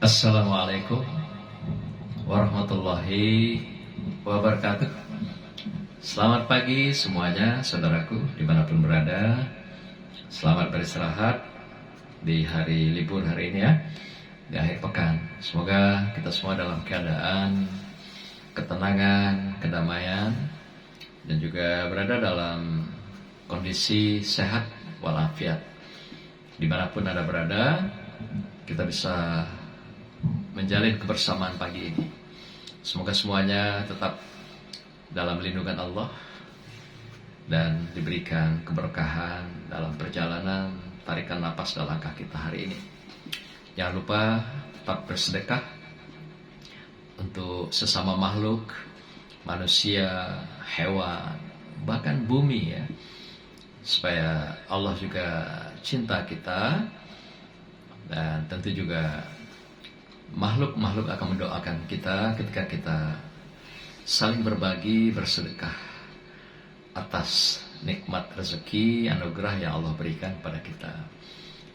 Assalamualaikum warahmatullahi wabarakatuh. Selamat pagi semuanya, saudaraku dimanapun berada. Selamat beristirahat di hari libur hari ini ya, di akhir pekan. Semoga kita semua dalam keadaan ketenangan, kedamaian, dan juga berada dalam kondisi sehat walafiat. Dimanapun Anda berada, kita bisa menjalin kebersamaan pagi ini. Semoga semuanya tetap dalam lindungan Allah dan diberikan keberkahan dalam perjalanan tarikan napas dan langkah kita hari ini. Jangan lupa tetap bersedekah untuk sesama makhluk, manusia, hewan, bahkan bumi ya, supaya Allah juga cinta kita, dan tentu juga makhluk-makhluk akan mendoakan kita ketika kita saling berbagi, bersedekah atas nikmat rezeki, anugerah yang Allah berikan pada kita.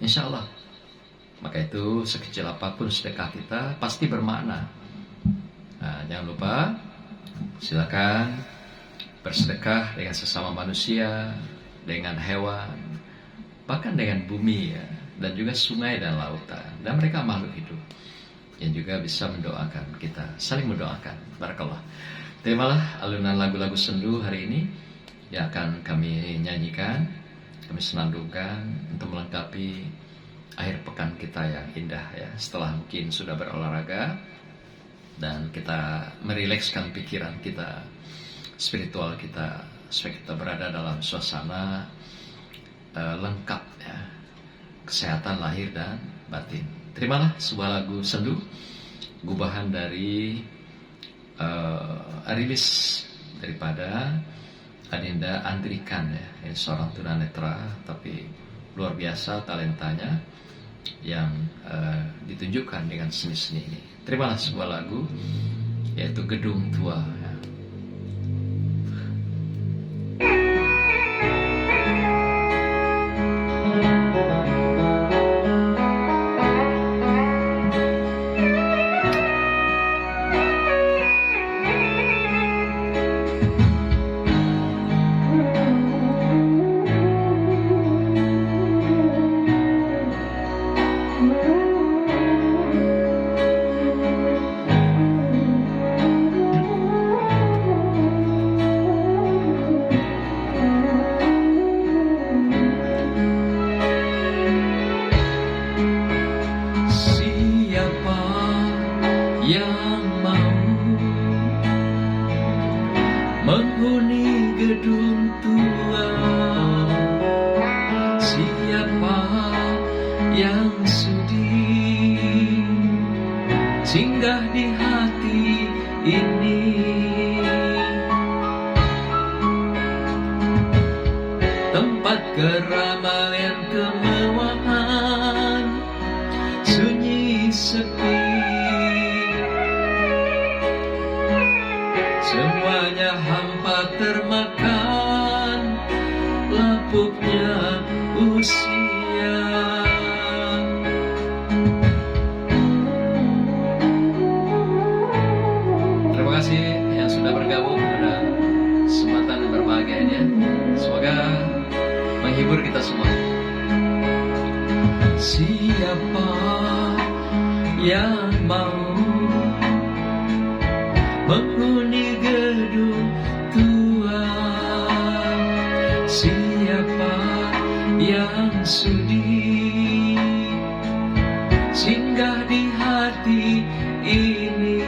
Insya Allah. Maka itu sekecil apapun sedekah kita pasti bermakna. Nah, jangan lupa silakan bersedekah dengan sesama manusia, dengan hewan, bahkan dengan bumi ya, dan juga sungai dan lautan. Dan mereka makhluk hidup yang juga bisa mendoakan kita, saling mendoakan. Barakallah. Terimalah alunan lagu-lagu sendu hari ini yang akan kami nyanyikan, kami senandungkan untuk melengkapi akhir pekan kita yang indah ya. Setelah mungkin sudah berolahraga dan kita merilekskan pikiran kita, spiritual kita, supaya kita berada dalam suasana lengkap ya, kesehatan lahir dan batin. Terimalah sebuah lagu sendu, gubahan dari rilis daripada Adinda Andrikan ya, yang seorang tunanetra tapi luar biasa talentanya yang ditunjukkan dengan seni-seni ini. Terimalah sebuah lagu yaitu Gedung Tua ya. Yang mau menghuni gedung tua, siapa yang sudi singgah di hati ini, tempat keramaian kemewahan sunyi sepi. Semuanya hampa termakan lapuknya usia. Terima kasih yang sudah bergabung pada kesempatan yang berbahagia ini ya. Semoga menghibur kita semua. Siapa yang mau menghuni gedung tua, siapa yang sudi singgah di hati ini.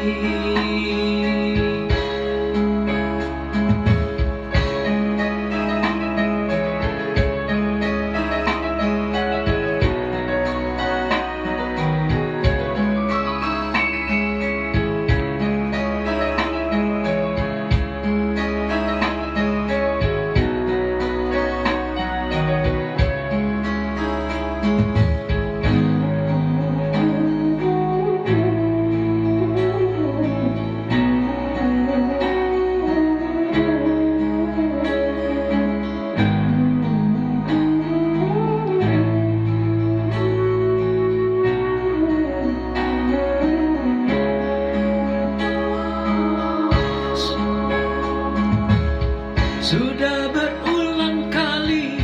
Sudah berulang kali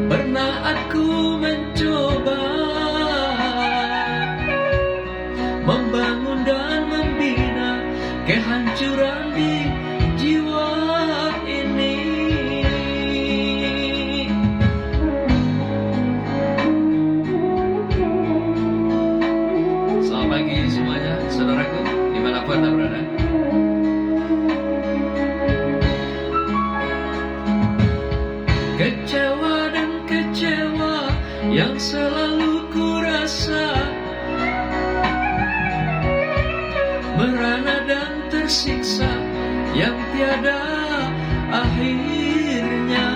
pernah aku mencoba membangun dan membina kehancuran di jiwa ini. Selamat pagi semuanya, saudaraku, dimanapun Anda berada. Kecewa dan kecewa yang selalu ku rasa, merana dan tersiksa yang tiada akhirnya.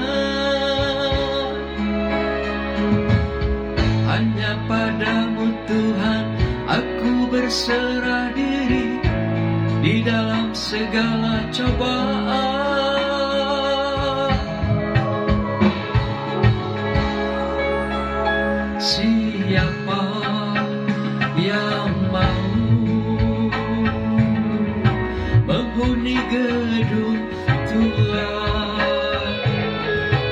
Hanya padamu Tuhan aku berserah diri di dalam segala cobaan. Siapa yang mau menghuni gedung tua?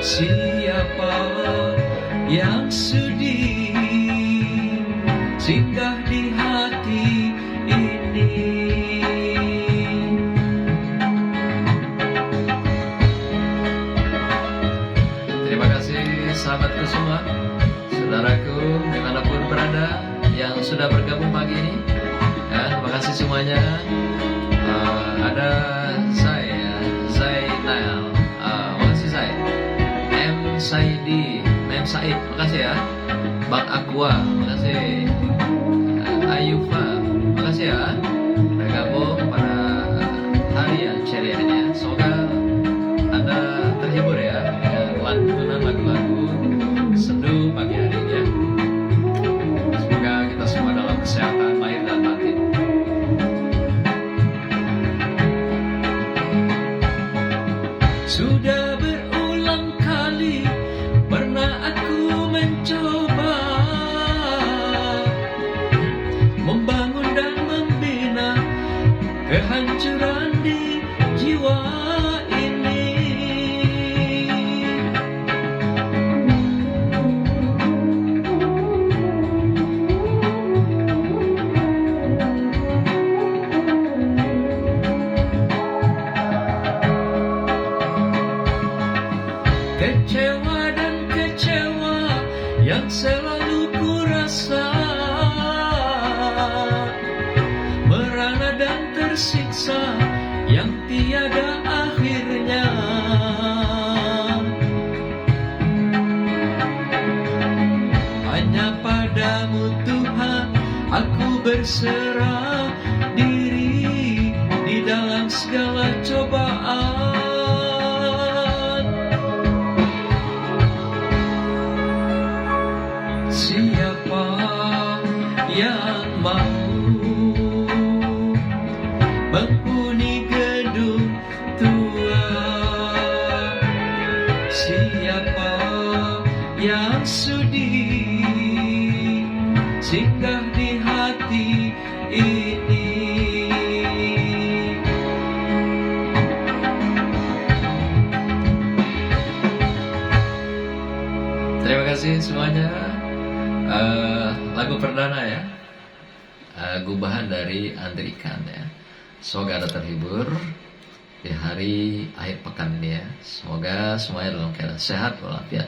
Siapa yang sudi singgah di hati ini? Terima kasih sahabatku semua, saudaraku dimanapun berada yang sudah bergabung pagi ini. Ya, terima kasih semuanya. Ada saya Zainal, makasih saya M Said, makasih ya. Bang Aqua, makasih. Ayufa, makasih ya. Bergabung pada hari yang ceria ini ya. Semoga Anda terhibur ya dengan lantunan lagu-lagu sendu pagi hari ini ya. Semoga kita semua dalam kesehatan lahir dan batin. Sudah berulang kali pernah aku mencoba membangun dan membina kehancuran di jiwa ini. Kecewa dan kecewa yang selalu ku rasa, merana dan tersiksa yang tiada akhirnya. Hanya padamu Tuhan aku berserah diri di dalam segala cobaan. Siapa yang mau menghuni gedung tua? Siapa yang sudi singgah di hati ini? Terima kasih semuanya. Lagu perdana ya, gubahan dari Andrikan ya. Semoga Anda terhibur di hari akhir pekan ini ya. Semoga semuanya dalam keadaan sehat walafiat.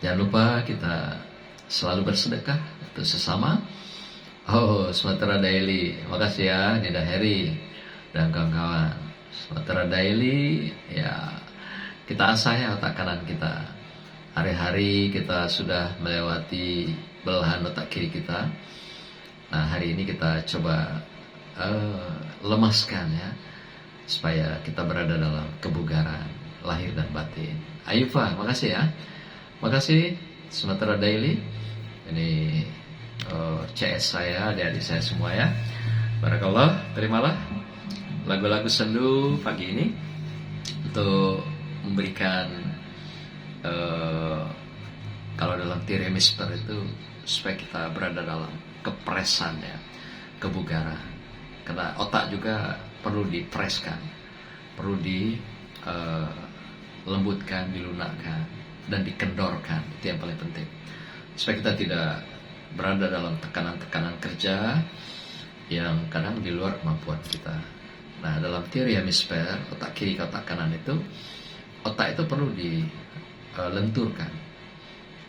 Jangan lupa kita selalu bersedekah untuk sesama. Oh, Sumatera Daily, makasih ya Nida Heri dan kawan-kawan. Sumatera Daily ya, kita asah ya otak kanan kita. Hari-hari kita sudah melewati belahan otak kiri kita. Nah, hari ini kita coba lemaskan ya, supaya kita berada dalam kebugaran lahir dan batin. Ayufa, makasih ya. Makasih Sumatera Daily. Ini CS saya, adik-adik saya semua ya. Barakallah, terimalah lagu-lagu sendu pagi ini untuk memberikan kalau dalam teori Mister itu supaya kita berada dalam kepresan ya, kebugaran. Karena otak juga perlu dipreskan, perlu dilembutkan, dilunakkan, dan dikendorkan. Itu yang paling penting, supaya kita tidak berada dalam tekanan-tekanan kerja yang kadang di luar kemampuan kita. Nah, dalam teori hemisfer, otak kiri ke otak kanan itu, otak itu perlu dilenturkan,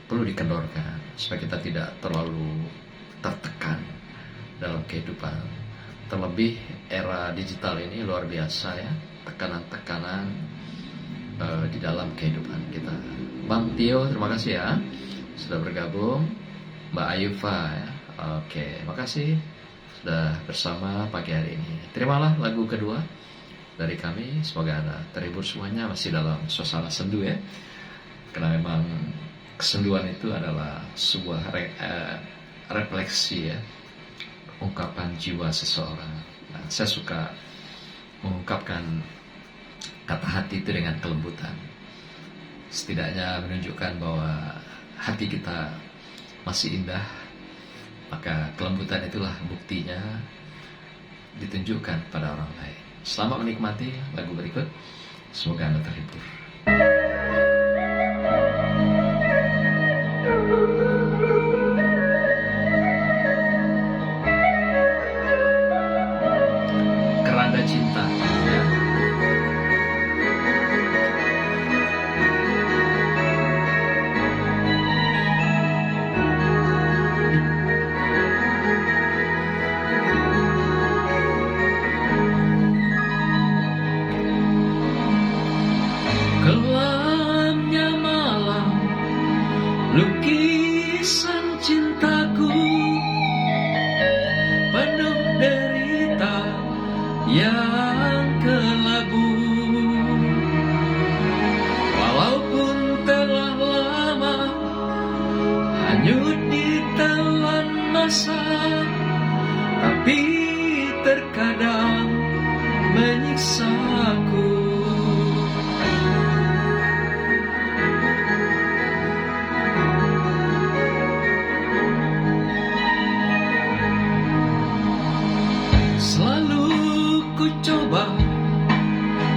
perlu dikendorkan, supaya kita tidak terlalu tertekan dalam kehidupan. Terlebih era digital ini luar biasa ya, tekanan-tekanan di dalam kehidupan kita. Bang Tio, terima kasih ya sudah bergabung. Mbak Ayufa ya. Oke, makasih sudah bersama pagi hari ini. Terimalah lagu kedua dari kami. Semoga Anda terhibur semuanya, masih dalam suasana sendu ya. Karena memang kesenduan itu adalah sebuah refleksi ya, ungkapan jiwa seseorang. Nah, saya suka mengungkapkan kata hati itu dengan kelembutan. Setidaknya menunjukkan bahwa hati kita masih indah, maka kelembutan itulah buktinya ditunjukkan pada orang lain. Selamat menikmati lagu berikut. Semoga Anda terhibur. Keranda cinta ya. Kelamnya malam, lukisan cintaku penuh derita yang kelabu. Walaupun telah lama hanyut ditelan masa, tapi terkadang menyiksaku. Selalu ku coba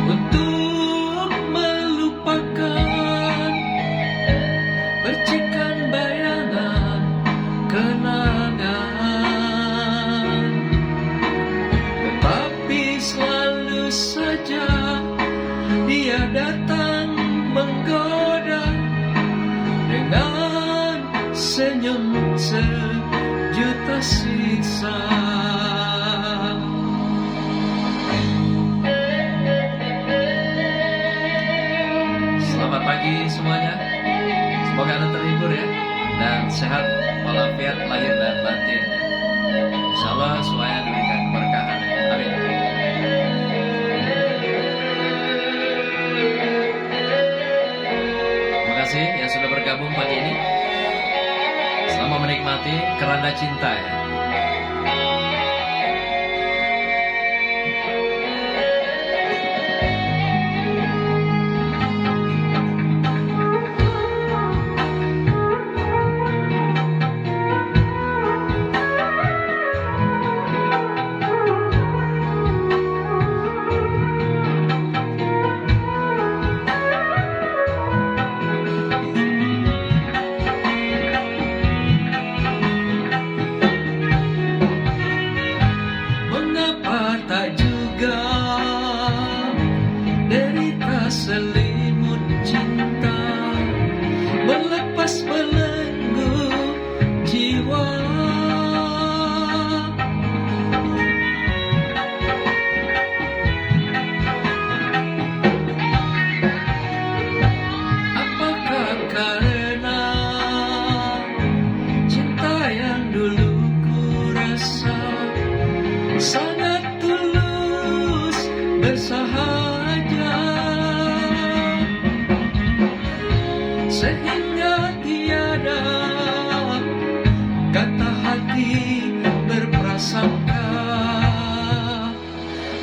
untuk melupakan percikan bayangan kenangan, tetapi selalu saja dia datang menggoda dengan senyum sejuta siksa. Selamat pagi semuanya. Semoga Anda terhibur ya, dan sehat walafiat lahir dan batin. Insyaallah semuanya diberikan keberkahan. Amin. Terima kasih yang sudah bergabung pagi ini. Selamat menikmati Keranda Cinta ya. Selimut cinta melepas belenggu jiwa, apakah karena cinta yang dulu ku rasa sangat tulus bersahaja, sehingga tiada kata hati berprasangka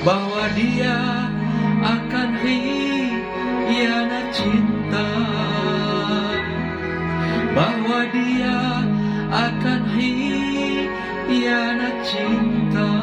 bahwa dia akan hianat cinta, bahwa dia akan hianat cinta.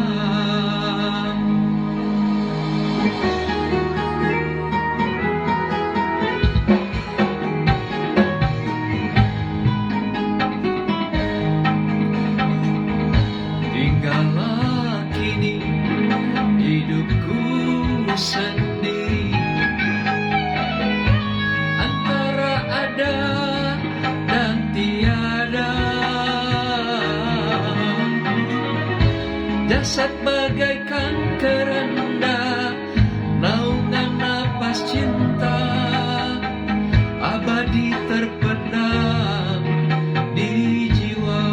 Jasad bagaikan keranda, naungan napas cinta, abadi terpendam di jiwa.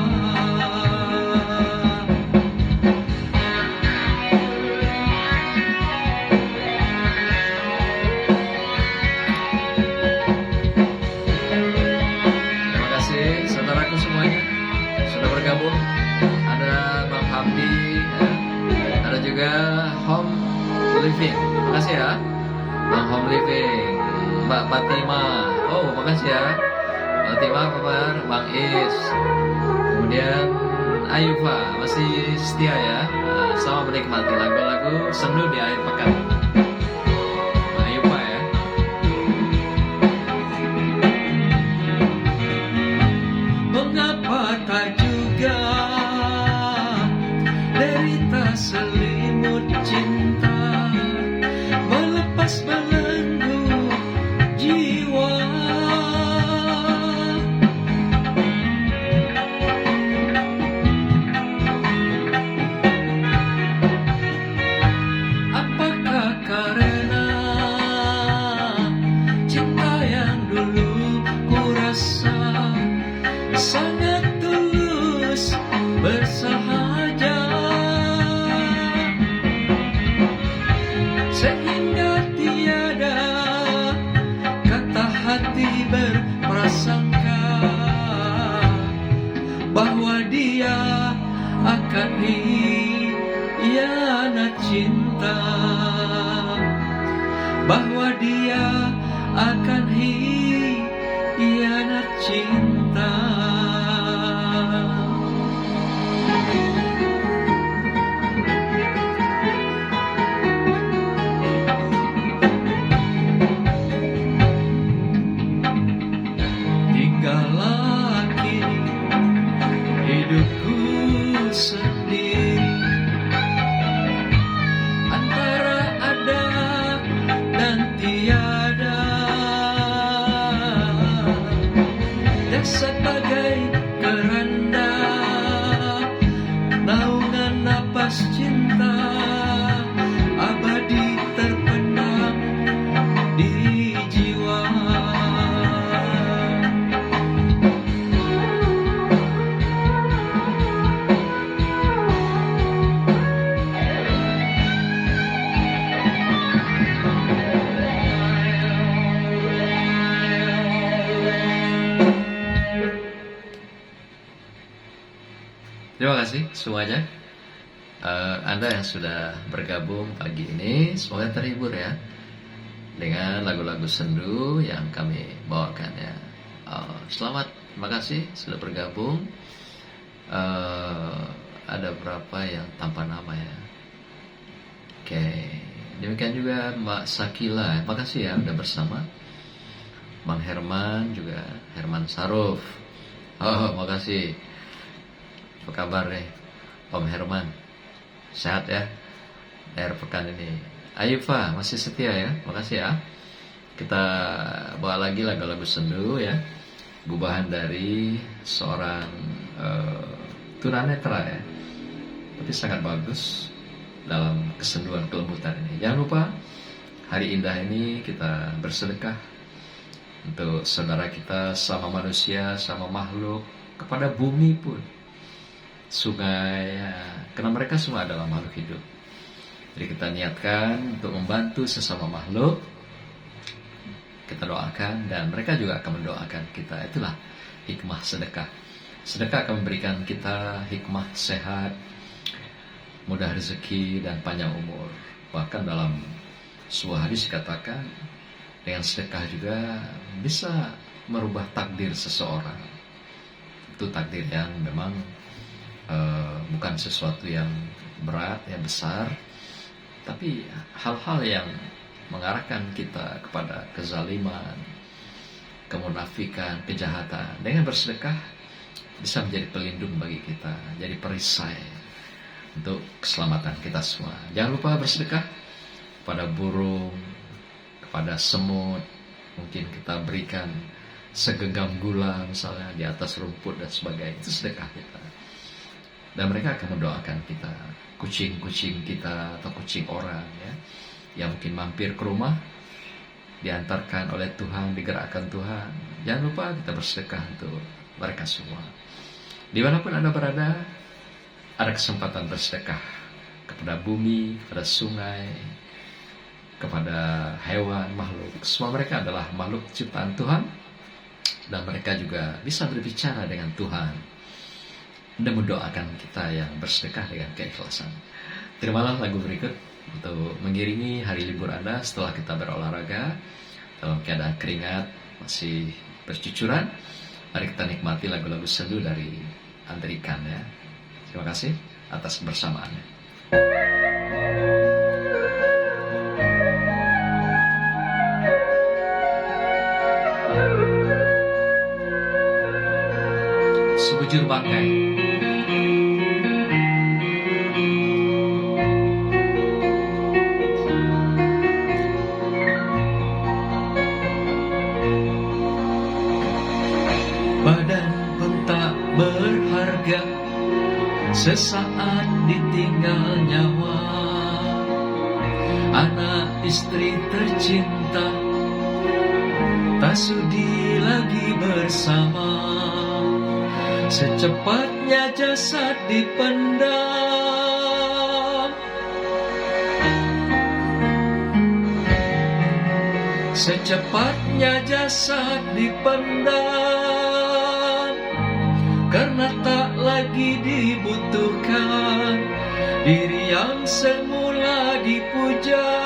Terima kasih saudaraku semuanya sudah bergabung. Ada Bang Hamdi, ya. Ada juga Home Living. Terima kasih ya Bang Home Living, Mbak Fatima. Oh, makasih ya Mbak Fatima, kabar Bang Is. Kemudian Ayufa masih setia ya. Sama menikmati lagu-lagu sendu di akhir pekan. Mbak Ayufa ya. Mengapa tak juga derita selimut cinta melepas belenggu jiwa. Apakah karena cinta yang dulu ku rasa sangat tulus bersahaja, sehingga tiada kata hati berprasangka bahwa dia akan hianat cinta, bahwa dia akan hianat cinta. Tinggallah kini hidupku sendiri, antara ada dan tiada. Jasad bagai keranda, naungan napas cinta, abadi terpendam di jiwa. Terima kasih semuanya. Anda yang sudah bergabung pagi ini, semoga terhibur ya dengan lagu-lagu sendu yang kami bawakan ya. Selamat, terima kasih sudah bergabung. Ada berapa yang tanpa nama ya? Oke, demikian juga Mbak Sakila, terima kasih ya udah bersama. Bang Herman juga, Herman Saruf. Oh, makasih. Apa kabar nih Om Herman? Sehat ya akhir pekan ini. Ayufa masih setia ya, makasih ya. Kita bawa lagi lagu-lagu sendu ya, gubahan dari seorang tunanetra ya, tapi sangat bagus dalam kesenduan kelembutan ini. Jangan lupa hari indah ini kita bersedekah untuk saudara kita, sama manusia, sama makhluk, kepada bumi pun, sungai ya, karena mereka semua adalah makhluk hidup. Jadi kita niatkan untuk membantu sesama makhluk, kita doakan dan mereka juga akan mendoakan kita. Itulah hikmah sedekah. Sedekah akan memberikan kita hikmah sehat, mudah rezeki dan panjang umur. Bahkan dalam sebuah hadis dikatakan dengan sedekah juga bisa merubah takdir seseorang. Itu takdir yang memang bukan sesuatu yang berat, yang besar, tapi hal-hal yang mengarahkan kita kepada kezaliman, kemunafikan, kejahatan. Dengan bersedekah bisa menjadi pelindung bagi kita, jadi perisai untuk keselamatan kita semua. Jangan lupa bersedekah kepada burung, kepada semut. Mungkin kita berikan segenggam gula misalnya di atas rumput dan sebagainya. Itu sedekah kita. dan mereka akan mendoakan kita, kucing-kucing kita atau kucing orang ya, yang mungkin mampir ke rumah, diantarkan oleh Tuhan, digerakkan Tuhan. Jangan lupa kita bersedekah untuk mereka semua. Dimanapun Anda berada, ada kesempatan bersedekah kepada bumi, kepada sungai, kepada hewan, makhluk. Semua mereka adalah makhluk ciptaan Tuhan, dan mereka juga bisa berbicara dengan Tuhan dan mendoakan kita yang bersedekah dengan keikhlasan. Terimalah lagu berikut untuk mengiringi hari libur Anda setelah kita berolahraga dalam keadaan keringat masih bercucuran. Mari kita nikmati lagu-lagu sendu dari Andrikan ya. Terima kasih atas kebersamaannya. Sebujur bangkai. Badan pun tak berharga, sesaat ditinggal nyawa. Anak istri tercinta tak sudi lagi bersama. Secepatnya jasad dipendam, secepatnya jasad dipendam, karena tak lagi dibutuhkan diri yang semula dipuja.